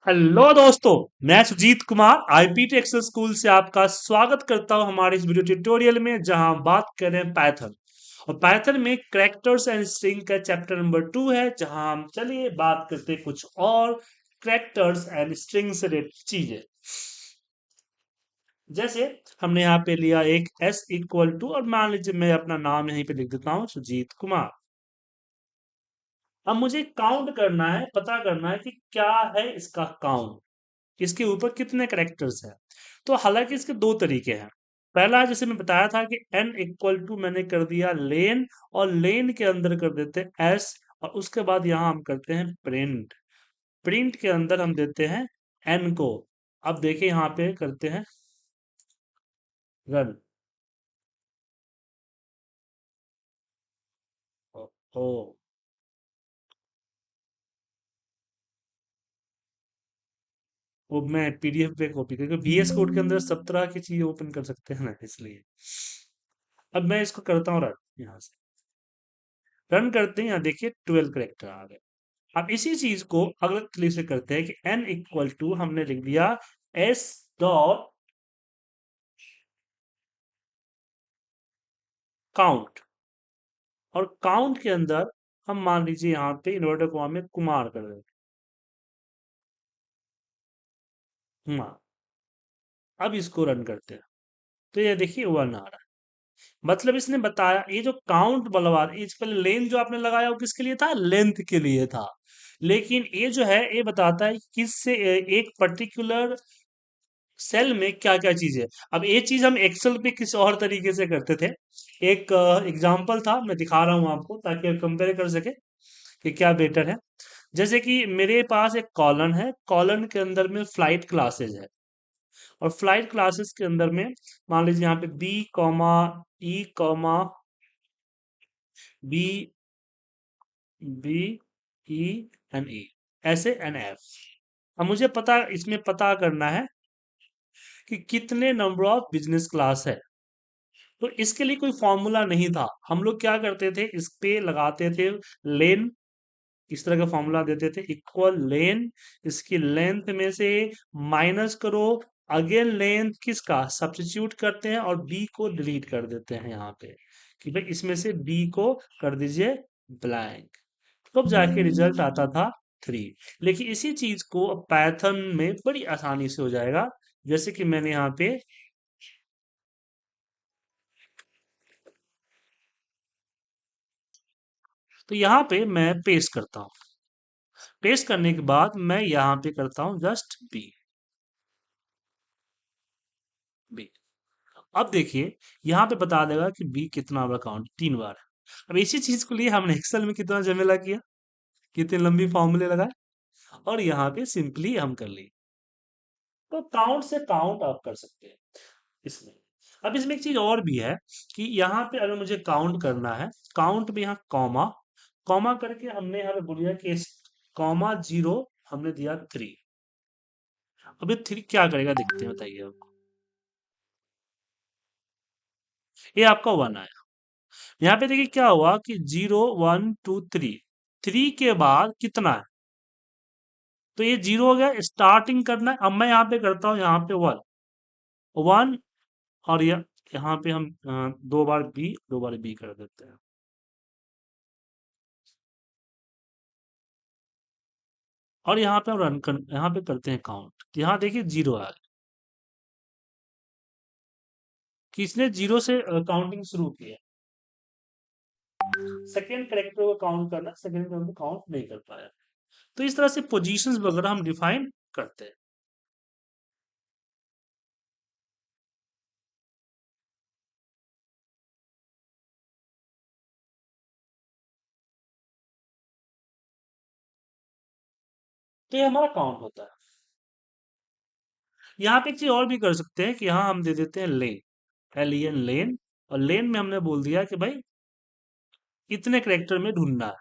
Hello दोस्तों। मैं Sujit Kumar IPT Excel School से आपका स्वागत करता हूं हमारे इस वीडियो ट्यूटोरियल में, जहां हम बात कर रहे हैं पाइथन। और पाइथन में कैरेक्टर्स एंड स्ट्रिंग का चैप्टर नंबर 2 है, जहां हम चलिए बात करते हैं कुछ और कैरेक्टर्स एंड स्ट्रिंग से रिलेटेड चीजें। जैसे हमने यहाँ पे लिया एक s इक्वल टू, और मान लीजिए मैं अपना नाम यहीं पे लिख देता हूँ, सुजीत कुमार। अब मुझे काउंट करना है, पता करना है कि क्या है इसका काउंट, इसके ऊपर कितने करेक्टर्स हैं। तो हालांकि इसके दो तरीके हैं। पहला, जैसे मैं बताया था कि n इक्वल टू मैंने कर दिया लेन, और लेन के अंदर कर देते हैं s, और उसके बाद यहां हम करते हैं प्रिंट। प्रिंट के अंदर हम देते हैं n को। अब देखिए यहाँ पे करते हैं रन। ओ, ओ, वो मैं पीडीएफ पे कॉपी करके VS कोड के अंदर सब तरह की चीज ओपन कर सकते हैं ना, इसलिए। अब मैं इसको करता हूँ रन। यहाँ से रन करते हैं, यहाँ देखिए 12 करेक्टर आ गए। अब इसी चीज को अगले तरीके से करते हैं कि n इक्वल टू हमने लिख दिया s डॉट काउंट, और काउंट के अंदर हम मान लीजिए यहाँ पे इन्वर्टर कॉमा में कुमार कर देते हैं, कुमार। अब इसको रन करते हैं, तो ये देखिए 1 आ रहा है। मतलब इसने बताया, ये जो काउंट वाला बात, इस पहले लेन जो आपने लगाया वो किसके लिए था, लेंथ के लिए था। लेकिन ये जो है ये बताता है कि किससे एक पर्टिकुलर सेल में क्या क्या चीज है। अब ये चीज हम एक्सेल पे किसी और तरीके से करते थे। एक एग्जांपल था, मैं दिखा रहा हूं आपको ताकि आप कंपेयर कर सके कि क्या बेटर है। जैसे कि मेरे पास एक कॉलन है, कॉलन के अंदर में फ्लाइट क्लासेस है, और फ्लाइट क्लासेस के अंदर में मान लीजिए यहाँ पे B comma E comma B, B E N E, ऐसे एन एफ। अब मुझे पता, इसमें पता करना है कि कितने नंबर ऑफ बिजनेस क्लास है। तो इसके लिए कोई फॉर्मूला नहीं था, हम लोग क्या करते थे, इस पे लगाते थे लेन। इस तरह का फॉर्मूला देते थे, इक्वल लेन, इसकी लेंथ में से माइनस करो, अगेन लेंथ किसका सब्स्टिट्यूट करते हैं, और बी को डिलीट कर देते हैं यहाँ पे, कि भाई इसमें से बी को कर दीजिए ब्लैंक। तब जाके रिजल्ट आता था 3। लेकिन इसी चीज को अब पाइथन में बड़ी आसानी से हो जाएगा। जैसे कि मैंने यहाँ पे, तो यहाँ पे मैं पेस्ट करता हूँ। पेस्ट करने के बाद मैं यहाँ पे करता हूँ जस्ट बी, बी। अब देखिए यहाँ पे बता देगा कि बी कितना बार काउंट, 3 बार है। अब इसी चीज को लिए हमने एक्सेल में कितना झमेला किया, कितने लंबी फॉर्मूले लगाए, और यहाँ पे सिंपली हम कर लिए। तो काउंट से काउंट आप कर सकते हैं इसमें। अब इसमें एक चीज और भी है कि यहाँ पे अगर मुझे काउंट करना है, काउंट में यहाँ कॉमा, कॉमा करके हमने यहाँ पे बोल दिया कि कॉमा 0 हमने दिया 3। अभी 3 क्या करेगा देखते हैं, बताइए आप। ये आपका 1 आया। यहाँ पे देखिए क्या हुआ कि 0 1 2 3, 3 के बाद कितना है, तो ये 0 हो गया, स्टार्टिंग करना है। अब मैं यहाँ पे करता हूँ, यहाँ पे 1, 1, और यहाँ पे हम 2 बार बी कर देते हैं। और यहाँ पे हम यहाँ पे करते हैं काउंट, यहाँ देखिए 0 आ गया। किसने 0 से काउंटिंग शुरू की है, सेकेंड करेक्टर को काउंट करना, सेकेंड करेक्टर को काउंट नहीं कर पाया। तो इस तरह से पोजीशंस वगैरह हम डिफाइन करते हैं। तो ये हमारा काउंट होता है। यहाँ पे एक चीज और भी कर सकते हैं कि यहाँ हम दे देते हैं लेन, LEN लेन, और लेन में हमने बोल दिया कि भाई इतने करेक्टर में ढूंढना है।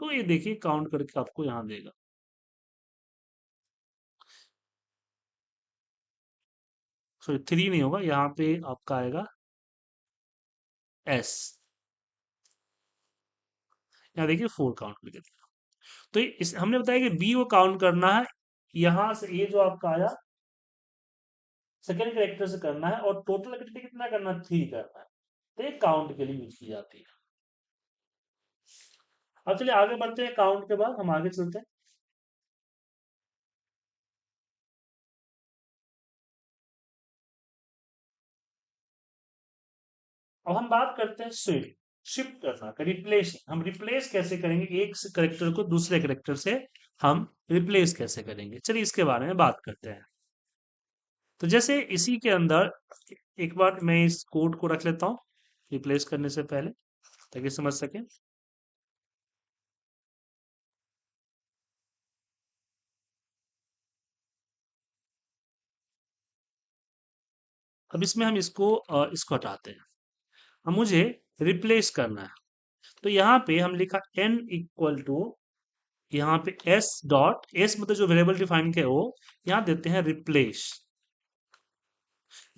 तो ये देखिए काउंट करके आपको यहाँ देगा। सॉरी 3 नहीं होगा, यहाँ पे आपका आएगा S। यहाँ देखिए 4 काउंट करके दिया। तो इस हमने बताया कि बी को काउंट करना है यहां से ये जो आपका आया सेकेंड कैरेक्टर से करना है और टोटल एक्टिविटी कितना करना है, 3 करना है। तो ये काउंट के लिए यूज की जाती है। अब चलिए आगे बढ़ते हैं, काउंट के बाद हम आगे चलते हैं। अब हम बात करते हैं शिफ्ट। शिफ्ट करना का रिप्लेस, हम रिप्लेस कैसे करेंगे, एक करेक्टर को दूसरे करेक्टर से हम रिप्लेस कैसे करेंगे, चलिए इसके बारे में बात करते हैं। तो जैसे इसी के अंदर एक बार मैं इस कोड को रख लेता हूं रिप्लेस करने से पहले, ताकि समझ सके। अब इसमें हम इसको हटाते हैं। अब मुझे रिप्लेस करना है, तो यहाँ पे हम लिखा n इक्वल टू, यहाँ पे s डॉट, s मतलब जो वेरिएबल डिफाइन किया है वो, यहाँ देते हैं रिप्लेस।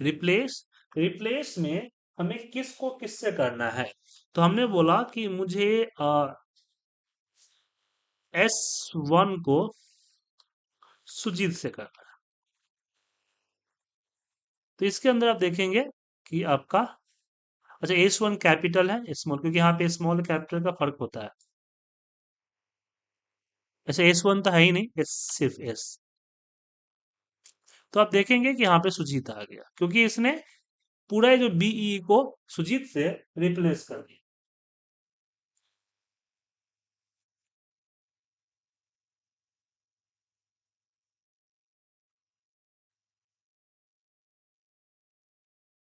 रिप्लेस, रिप्लेस में हमें किसको किससे करना है, तो हमने बोला कि मुझे S1 को सुजीत से करना है। तो इसके अंदर आप देखेंगे कि आपका, अच्छा S1 कैपिटल है स्मॉल, क्योंकि यहाँ पे स्मॉल कैपिटल का फर्क होता है। ऐसे S1 तो है ही नहीं, एस सिर्फ S। तो आप देखेंगे कि यहाँ पे सुजीत आ गया, क्योंकि इसने पूरा जो बीई को सुजीत से रिप्लेस कर दिया।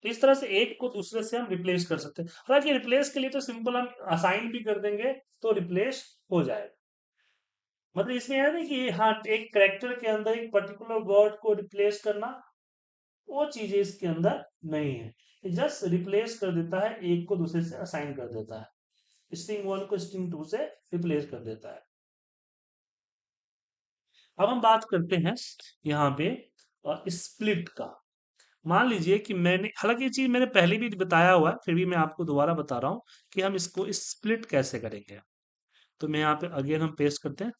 तो इस तरह से एक को दूसरे से हम रिप्लेस कर सकते हैं। हालांकि रिप्लेस के लिए तो सिंपल हम असाइन भी कर देंगे तो रिप्लेस हो जाएगा। मतलब इसमें है ना कि हाँ, एक करेक्टर के अंदर एक पर्टिकुलर वर्ड को रिप्लेस करना, वो चीजें इसके अंदर नहीं है। जस्ट रिप्लेस कर देता है, एक को दूसरे से असाइन कर देता है, स्ट्रिंग वन को स्ट्रिंग टू से रिप्लेस कर देता है। अब हम बात करते हैं यहाँ पे स्प्लिट का। मान लीजिए कि मैंने, हालांकि ये चीज मैंने पहले भी बताया हुआ है, फिर भी मैं आपको दोबारा बता रहा हूँ कि हम इसको स्प्लिट कैसे करेंगे। तो मैं यहाँ पे अगेन हम पेस्ट करते हैं।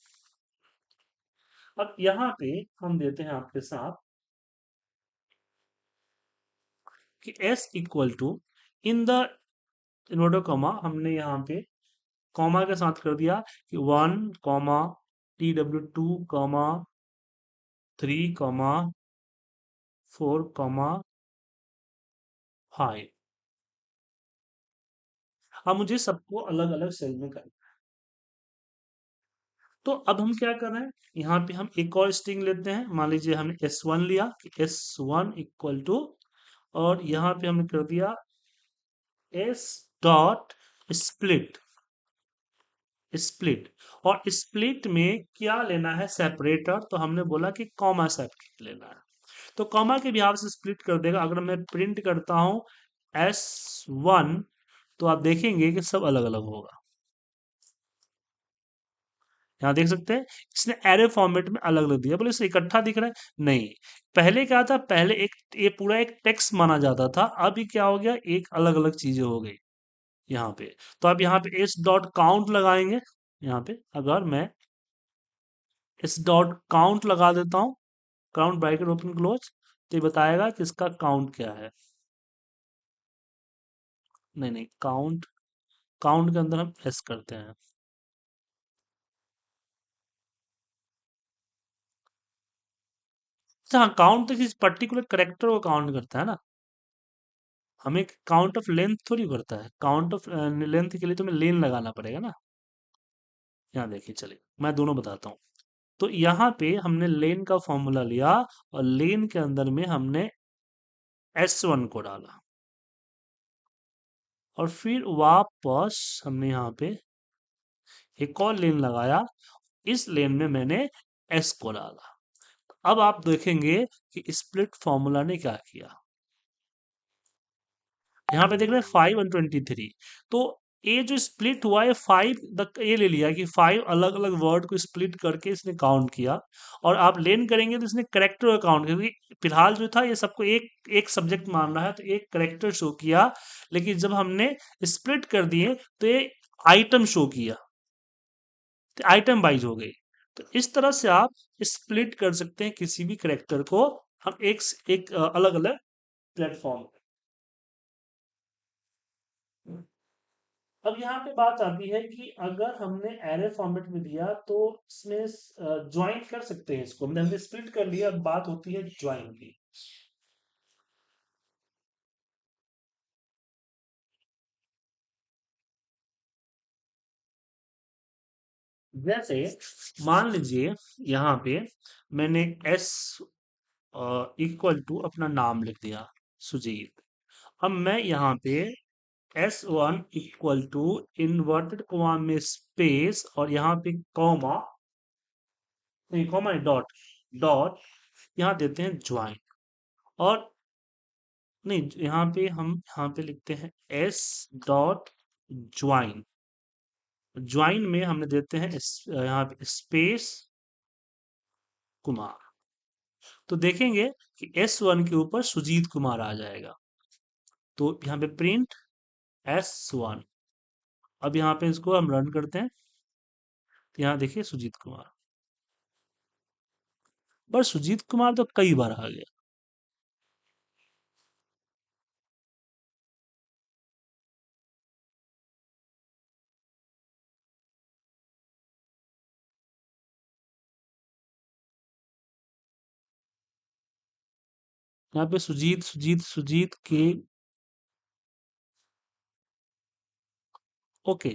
अब यहाँ पे हम देते हैं आपके साथ कि s equal to, in the inverted comma, हमने यहाँ पे कॉमा के साथ कर दिया कि 1, Tw2, 3, 4, 5। अब मुझे सबको अलग अलग सेल में करना है। तो अब हम क्या कर रहे हैं, यहाँ पे हम एक और स्ट्रिंग लेते हैं। मान लीजिए हमने S1 लिया कि S1 इक्वल टू, और यहाँ पे हमने कर दिया S डॉट स्प्लिट। स्प्लिट, और स्प्लिट में क्या लेना है, सेपरेटर, तो हमने बोला कि कॉमा सेपरेट लेना है। तो कॉमा के बिहाव से स्प्लिट कर देगा। अगर मैं प्रिंट करता हूं S1, तो आप देखेंगे कि सब अलग अलग होगा। यहाँ देख सकते हैं इसने एरे फॉर्मेट में अलग अलग दिया, बोले इसे इकट्ठा दिख रहा है, नहीं। पहले क्या था, पहले एक ये पूरा एक टेक्स्ट माना जाता था, अभी क्या हो गया, एक अलग अलग चीजें हो गई यहाँ पे। तो अब यहाँ पे एस डॉट काउंट लगाएंगे। यहाँ पे अगर मैं एस डॉट काउंट लगा देता हूँ, काउंट ब्रैकेट ओपन क्लोज, तो ये बताएगा कि इसका काउंट क्या है। नहीं नहीं, काउंट, काउंट के अंदर हम एस करते हैं। अच्छा हाँ, काउंट तो किसी पर्टिकुलर करेक्टर को काउंट करता है ना, हमें काउंट ऑफ लेंथ थोड़ी करता है। काउंट ऑफ लेंथ के लिए तो हमें लेन लगाना पड़ेगा ना। यहाँ देखिए, चलिए मैं दोनों बताता हूँ। तो यहाँ पे हमने लेन का फॉर्मूला लिया, और लेन के अंदर में हमने S1 को डाला, और फिर वापस हमने यहाँ पे एक और लेन लगाया, इस लेन में मैंने S को डाला। अब आप देखेंगे कि स्प्लिट फॉर्मूला ने क्या किया। यहाँ पे देख रहे हैं 5 और 23, तो ये जो स्प्लिट हुआ है 5, ये ले लिया कि 5 अलग अलग वर्ड को स्प्लिट करके इसने काउंट किया। और आप लेन करेंगे तो इसने करेक्टर का काउंट किया, क्योंकि फिलहाल जो था ये सबको एक एक सब्जेक्ट मान रहा है, तो एक करेक्टर शो किया। लेकिन जब हमने स्प्लिट कर दिए तो ये आइटम शो किया, तो आइटम वाइज हो गई। तो इस तरह से आप स्प्लिट कर सकते हैं किसी भी करेक्टर को, हम एक अलग अलग प्लेटफॉर्म। अब यहाँ पे बात आती है कि अगर हमने एरे फॉर्मेट में दिया तो इसमें ज्वाइन कर सकते हैं इसको, हमने स्प्लिट कर लिया, अब बात होती है ज्वाइन की। जैसे मान लीजिए यहाँ पे मैंने एस इक्वल टू अपना नाम लिख दिया, सुजीत। अब मैं यहाँ पे S1 equal to inverted comma में स्पेस और यहाँ पे कॉमा, नहीं कॉमा नहीं, डॉट, डॉट यहाँ देते हैं ज्वाइन। और नहीं, यहाँ पे हम यहाँ पे लिखते हैं एस डॉट ज्वाइन। ज्वाइन में हमने देते हैं यहाँ पे स्पेस कुमार। तो देखेंगे कि S1 के ऊपर सुजीत कुमार आ जाएगा। तो यहाँ पे प्रिंट S1। अब यहाँ पे इसको हम रन करते हैं, तो यहाँ देखिए सुजीत कुमार। पर सुजीत कुमार तो कई बार आ गया। यहाँ पे सुजीत सुजीत सुजीत के। ओके,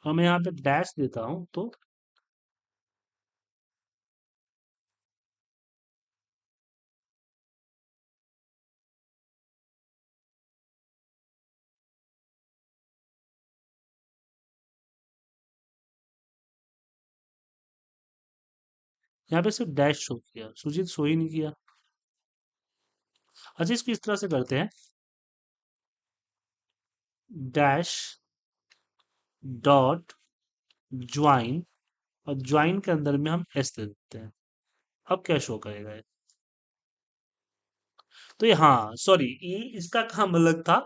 मैं यहाँ पे डैश देता हूँ तो यहाँ पे सिर्फ डैश शो किया, सुजीत शो ही नहीं किया। अच्छा, इसको इस तरह से करते हैं, डैश डॉट ज्वाइन, और ज्वाइन के अंदर में हम एस दे देते हैं। अब क्या शो करेगा ये? तो ये, हाँ सॉरी, ये इसका काम अलग था।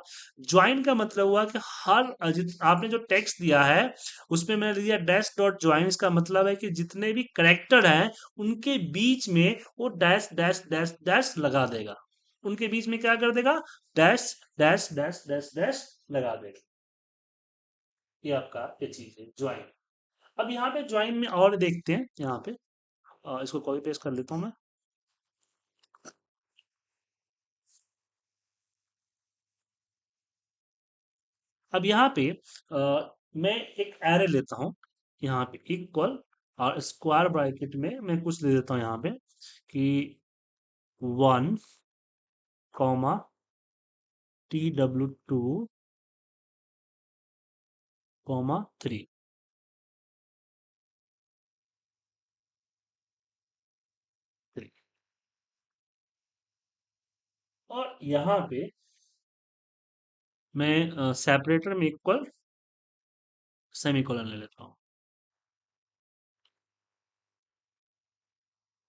ज्वाइन का मतलब हुआ कि हर अजित आपने जो टेक्स्ट दिया है उसमें मैंने दिया डैश डॉट ज्वाइन, इसका मतलब है कि जितने भी करेक्टर हैं उनके बीच में वो डैश डैश डैश डैश लगा देगा। उनके बीच में क्या कर देगा? Dash dash dash dash dash लगा देगा। ये आपका ये चीज है ज्वाइन। अब यहाँ पे ज्वाइन में और देखते हैं, यहाँ पे इसको कॉपी पेस्ट कर लेता हूँ मैं। अब यहाँ पे मैं एक एरे लेता हूँ, यहाँ पे इक्वल, और स्क्वायर ब्रैकेट में मैं कुछ दे देता हूँ यहाँ पे कि 1 कॉमा TW2 कॉमा 3। और यहाँ पे मैं सेपरेटर में इक्वल सेमीकोलन ले लेता हूँ।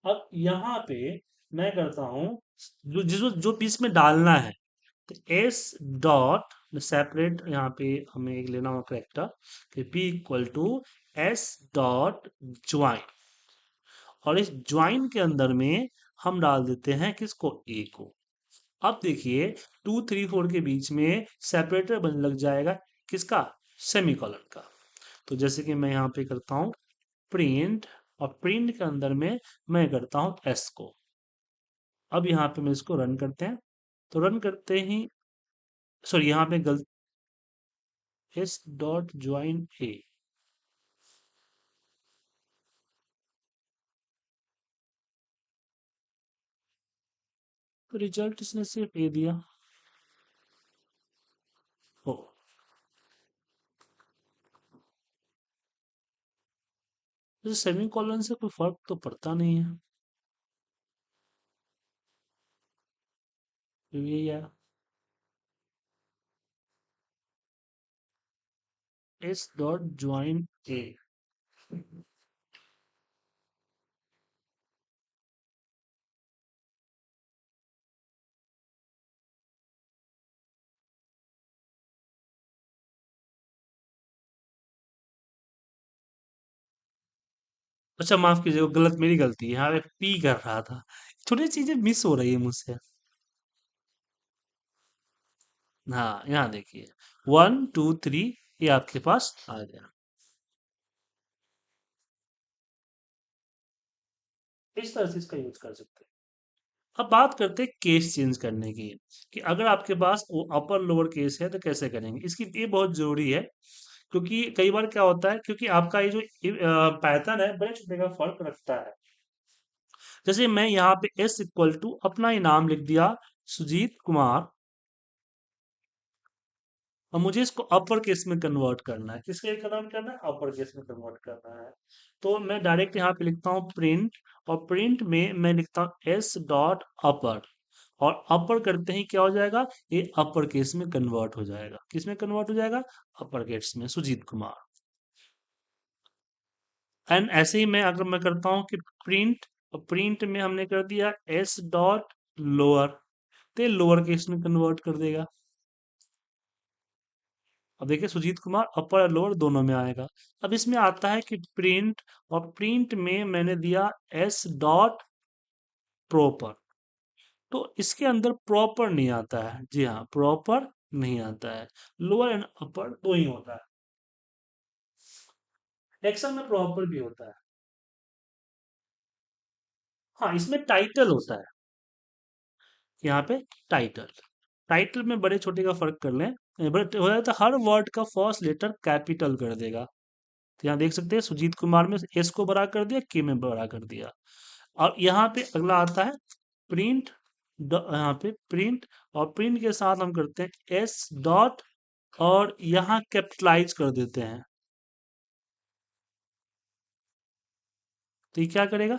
अब यहाँ पे मैं करता हूँ, जो बीच में डालना है, तो एस डॉट सेपरेट, यहाँ पे हमें एक लेना होगा करेक्टर कि P equal to S dot join, और इस ज्वाइन के अंदर में हम डाल देते हैं किसको? ए को। अब देखिए 2 3 4 के बीच में सेपरेटर बन लग जाएगा, किसका? सेमीकोलन का। तो जैसे कि मैं यहाँ पे करता हूँ प्रिंट, और प्रिंट के अंदर में मैं करता हूँ एस को। अब यहाँ पे मैं इसको रन करते हैं, तो रन करते ही, सॉरी यहाँ पे गलत, एस डॉट ज्वाइन ए, तो रिजल्ट इसने सिर्फ ए दिया। ओ, तो सेमी कॉलन से कोई फर्क तो पड़ता नहीं है, तो ये यार एस डॉट ज्वाइन ए। अच्छा माफ कीजिएगा, गलत मेरी गलती है, यहाँ पे पी कर रहा था। छोटी चीजें मिस हो रही है मुझसे। हाँ यहाँ देखिए, 1 2 3, ये आपके पास आ गया। इस तरह से इसका यूज कर सकते हैं। अब बात करते हैं केस चेंज करने की, कि अगर आपके पास वो अपर लोअर केस है तो कैसे करेंगे, इसकी ये बहुत जरूरी है। क्योंकि कई बार क्या होता है, क्योंकि आपका ये जो पैटर्न है बड़े छोटे का फर्क रखता है। जैसे मैं यहाँ पे एस इक्वल टू अपना ही नाम लिख दिया, सुजीत कुमार, और मुझे इसको अपर केस में कन्वर्ट करना है। किसके कन्वर्ट करना है? अपर केस में कन्वर्ट करना है। तो मैं डायरेक्ट यहाँ पे लिखता हूँ प्रिंट, और प्रिंट में मैं लिखता हूँ एस डॉट अपर, और अपर करते ही क्या हो जाएगा, ये अपर केस में कन्वर्ट हो जाएगा। किस में कन्वर्ट हो जाएगा? अपर केस में, सुजीत कुमार। एंड ऐसे ही मैं अगर मैं करता हूँ कि प्रिंट, और प्रिंट में हमने कर दिया एस डॉट लोअर, तो लोअर केस में कन्वर्ट कर देगा। अब देखिए सुजीत कुमार अपर और लोअर दोनों में आएगा। अब इसमें आता है कि प्रिंट, और प्रिंट में मैंने दिया एस डॉट प्रॉपर, तो इसके अंदर प्रॉपर नहीं आता है। जी हाँ, प्रॉपर नहीं आता है। लोअर एंड अपर दो ही होता है। एक्सेल में प्रॉपर भी होता है। हाँ, इसमें टाइटल होता है। यहाँ पे टाइटल, टाइटल में बड़े छोटे का फर्क कर लें, बट हो जाता है हर वर्ड का फर्स्ट लेटर कैपिटल कर देगा। तो यहाँ देख सकते हैं सुजीत कुमार में एस को बड़ा कर दिया, के में बड़ा कर दिया। और यहाँ पे अगला आता है प्रिंट, यहाँ पे प्रिंट, और प्रिंट के साथ हम करते हैं एस डॉट, और यहाँ कैपिटलाइज कर देते हैं। तो ये क्या करेगा?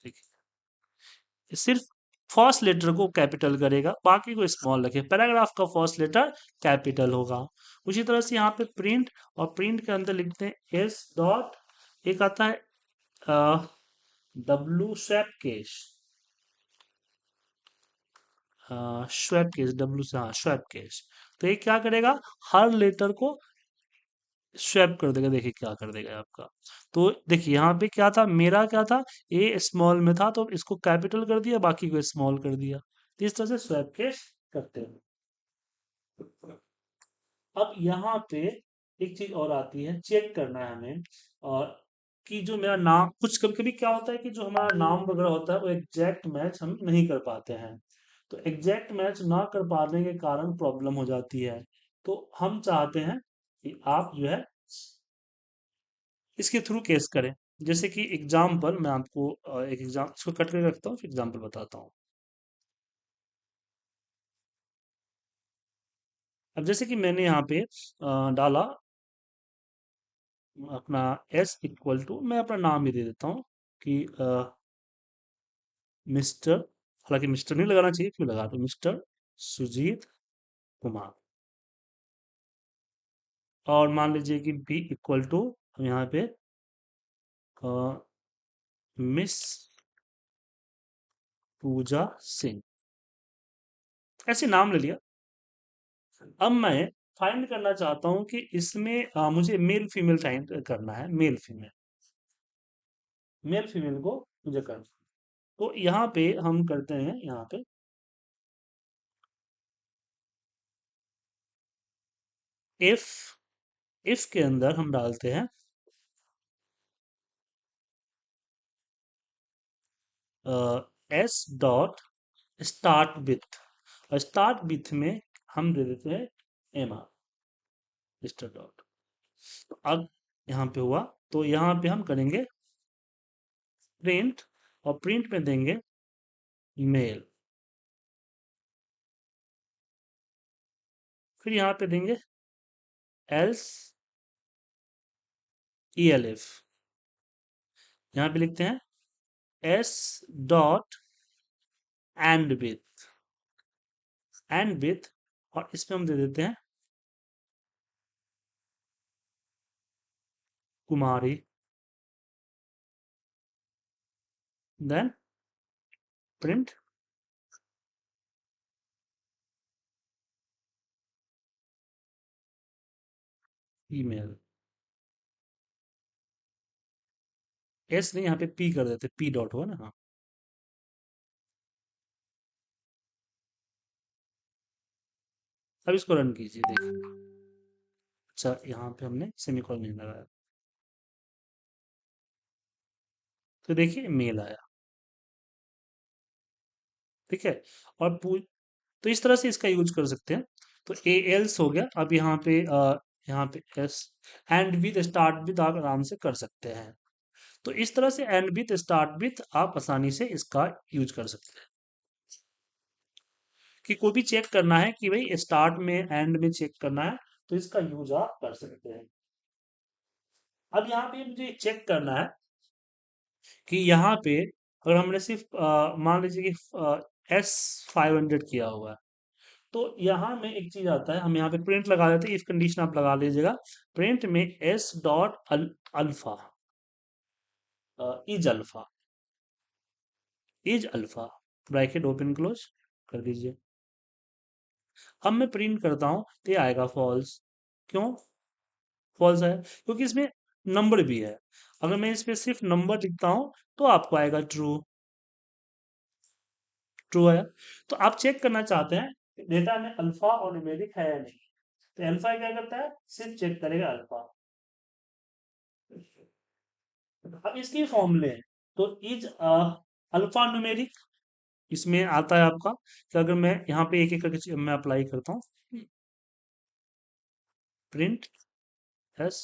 देखिए, ये सिर्फ फर्स्ट लेटर को कैपिटल करेगा, बाकी को स्मॉल रखे। पैराग्राफ का फर्स्ट लेटर कैपिटल होगा। उसी तरह से यहाँ पे प्रिंट, और प्रिंट के अंदर लिखते हैं एस डॉट, एक आता है W swap case, swap case, W से, हाँ स्वैप केस। तो ये क्या करेगा, हर लेटर को स्वैप कर देगा। देखिए क्या कर देगा आपका। तो देखिए यहाँ पे क्या था, मेरा क्या था, ए स्मॉल में था तो इसको कैपिटल कर दिया, बाकी को स्मॉल कर दिया। तो इस तरह से स्वैप केस करते हैं। अब यहाँ पे एक चीज और आती है, चेक करना है हमें, और कि जो मेरा नाम, कुछ कभी कभी क्या होता है कि जो हमारा नाम वगैरह होता है वो एग्जैक्ट मैच हम नहीं कर पाते हैं। तो एग्जैक्ट मैच ना कर पाने के कारण प्रॉब्लम हो जाती है। तो हम चाहते हैं कि आप जो है इसके थ्रू केस करें। जैसे कि एग्जाम्पल मैं आपको एक एग्जाम इसको कट करके रखता हूँ, फिर एग्जाम्पल बताता हूँ। अब जैसे कि मैंने यहाँ पे डाला अपना एस इक्वल टू, मैं अपना नाम ही दे देता हूँ कि मिस्टर, हालांकि मिस्टर नहीं लगाना चाहिए, क्यों लगा, तो मिस्टर सुजीत कुमार। और मान लीजिए कि बी इक्वल टू, यहाँ पे मिस पूजा सिंह, ऐसे नाम ले लिया। अब मैं फाइंड करना चाहता हूँ कि इसमें मुझे मेल फीमेल फाइंड करना है, मेल फीमेल, मेल फीमेल को मुझे करना। तो यहाँ पे हम करते हैं, यहाँ पे इफ, इफ के अंदर हम डालते हैं एस डॉट स्टार्ट विथ, और स्टार्ट विथ में हम दे देते हैं एमा, मिस्टर डॉट। तो अब यहाँ पे हुआ, तो यहाँ पे हम करेंगे प्रिंट, और प्रिंट में देंगे मेल, फिर यहाँ पे देंगे एल्स ELF, यहाँ पे लिखते हैं S dot and with, and with, और इसमें हम दे देते हैं कुमारी, देन प्रिंट ईमेल। एस नहीं, यहाँ पे पी कर देते, पी डॉट हुआ ना, हाँ। अब इसको रन कीजिए, देखिए। अच्छा, यहाँ पे हमने सेमीकोलन नहीं लगाया, तो देखिए मेल आया। ठीक है। और तो इस तरह से इसका यूज कर सकते हैं। तो ए एल्स हो गया। अब यहाँ पे S, and with start with आप आराम से कर सकते हैं। तो इस तरह से एंड विथ स्टार्ट विथ आप आसानी से इसका यूज कर सकते हैं। कि कोई भी चेक करना है कि भाई स्टार्ट में एंड में चेक करना है, तो इसका यूज आप कर सकते हैं। अब यहाँ पे मुझे चेक करना है कि यहाँ पे अगर हमने सिर्फ मान लीजिए कि एस 500 किया हुआ है, तो यहाँ में एक चीज आता है, हम यहाँ पे प्रिंट लगा देते हैं। इफ कंडीशन आप लगा लीजिएगा, प्रिंट में S dot alpha is alpha, is alpha, bracket open close कर दीजिए। अब मैं प्रिंट करता हूं तो ये आएगा फॉल्स। क्यों फॉल्स है? क्योंकि इसमें नंबर भी है। अगर मैं इस पे सिर्फ नंबर लिखता हूं तो आपको आएगा ट्रू। ट्रू है। तो आप चेक करना चाहते हैं कि डेटा में अल्फा और न्यूमेरिक है या नहीं, तो अल्फा क्या करता है, सिर्फ चेक करेगा अल्फा। अब इसके फॉर्मूले हैं। तो इज अल्फा न्यूमेरिक, इसमें आता है आपका कि अगर मैं यहाँ पे एक एक करके मैं अप्लाई करता हूँ, प्रिंट एस,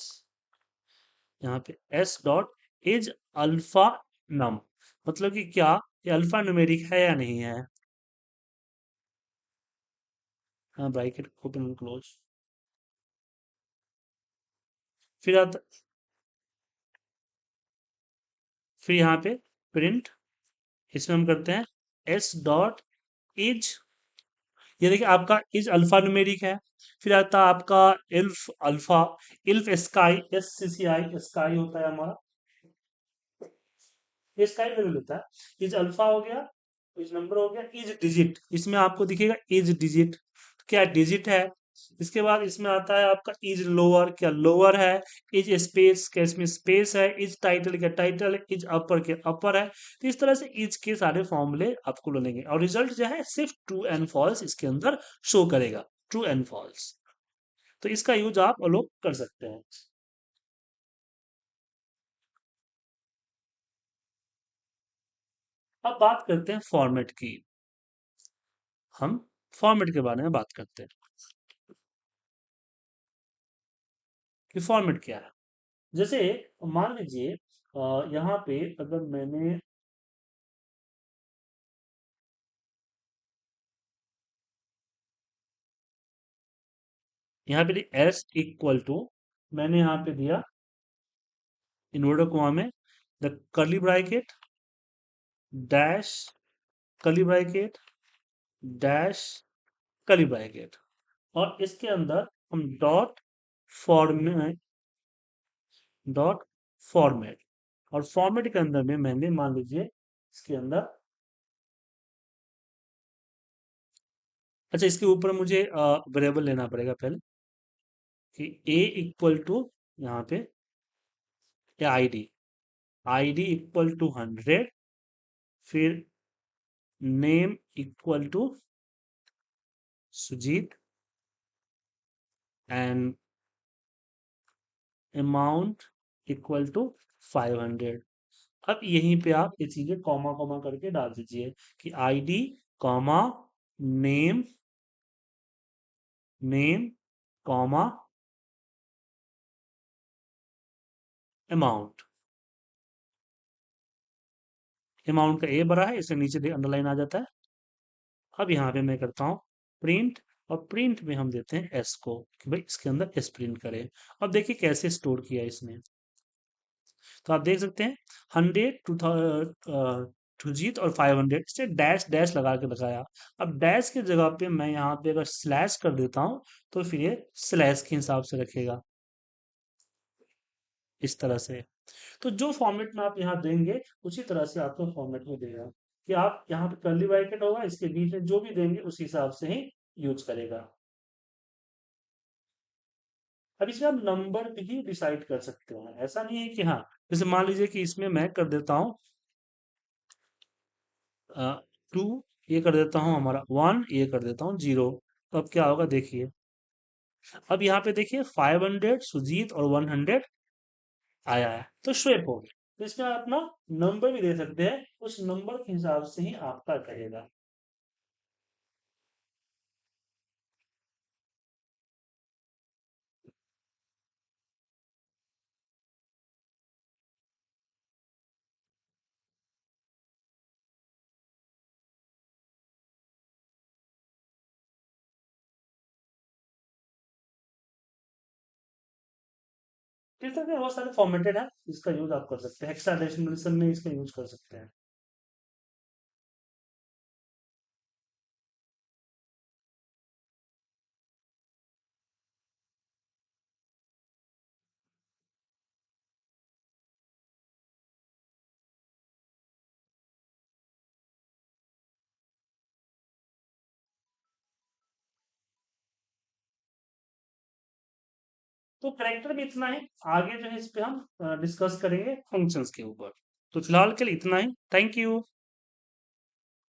यहाँ पे एस डॉट इज अल्फा नम, मतलब कि क्या ये अल्फा न्यूमेरिक है या नहीं है। हाँ, ब्रैकेट ओपन क्लोज। फिर आता, फिर यहाँ पे प्रिंट, इसमें हम करते हैं एस डॉट इज, ये देखिए आपका इज अल्फा न्यूमेरिक है। फिर आता है आपका इल्फ अल्फा, इल्फ स्काई, एस सी सी आई स्काई होता है हमारा, ये स्काई वैल्यू लेता है। इज अल्फा हो गया, इज नंबर हो गया, इज डिजिट, इसमें आपको दिखेगा इज डिजिट, क्या डिजिट है। इसके बाद इसमें आता है आपका इज लोअर, क्या लोअर है। इज स्पेस, क्या इसमें स्पेस है। इज टाइटल, क्या टाइटल है। इज अपर, क्या अपर है। तो इस तरह से इज के सारे फॉर्मूले आपको मिलेंगे और रिजल्ट जो है सिर्फ ट्रू एंड फॉल्स इसके अंदर शो करेगा, ट्रू एंड फॉल्स। तो इसका यूज आप लोग कर सकते हैं। अब बात करते हैं फॉर्मेट की। हम फॉर्मेट के बारे में बात करते हैं कि फॉर्मेट क्या है। जैसे मान लीजिए यहाँ पे अगर मैंने यहाँ पे एस इक्वल टू, मैंने यहाँ पे दिया इन्वर्टर कोमा में the curly bracket dash, curly bracket dash, curly bracket, और इसके अंदर हम फॉर्मेट डॉट फॉर्मेट, और फॉर्मेट के अंदर में मैंने मान लीजिए इसके अंदर, अच्छा इसके ऊपर मुझे वेरिएबल लेना पड़ेगा पहले कि ए इक्वल टू, यहाँ पे आईडी, आईडी इक्वल टू 100, फिर name equal to Sujit, and amount equal to 500। अब यहीं पे आप ये चीजें कॉमा कॉमा करके डाल दीजिए कि ID comma name, name comma amount, amount का ए बड़ा है इसलिए नीचे अंडरलाइन आ जाता है। अब यहाँ पे मैं करता हूँ प्रिंट, और प्रिंट में हम देते हैं एस को कि भाई इसके अंदर एस प्रिंट करें। अब देखिए कैसे स्टोर किया इसने। तो आप देख सकते हैं 100 टू जीत और 500 से डैश डैश लगा के लगाया। अब डैश की जगह पे मैं यहाँ पे अगर स्लैश कर देता हूँ तो फिर ये स्लैश के हिसाब से रखेगा, इस तरह से। तो जो फॉर्मेट में आप यहाँ देंगे उसी तरह से आपको फॉर्मेट में देगा कि आप यहाँ पे कर्ली ब्रैकेट होगा, इसके बीच में जो भी देंगे उस हिसाब से ही यूज करेगा। अब इसमें आप नंबर भी डिसाइड कर सकते हैं, ऐसा नहीं है कि हाँ, जैसे मान लीजिए कि इसमें मैं कर देता हूँ 2, ये कर देता हूँ हमारा 1, ये कर देता हूँ 0। तो अब क्या होगा देखिए, अब यहाँ पे देखिए 500 सुजीत और 100 आया है तो स्वेप हो गया। तो इसमें आप अपना नंबर भी दे सकते हैं, उस नंबर के हिसाब से ही आपका करेगा। इस तरह के बहुत सारे फॉर्मेटेड है, इसका यूज आप कर सकते हैं, हेक्साडेसिमल में इसका यूज कर सकते हैं। तो करेक्टर में इतना ही, आगे जो है इस पे हम डिस्कस करेंगे फंक्शंस के ऊपर। तो फिलहाल के लिए इतना ही, थैंक यू।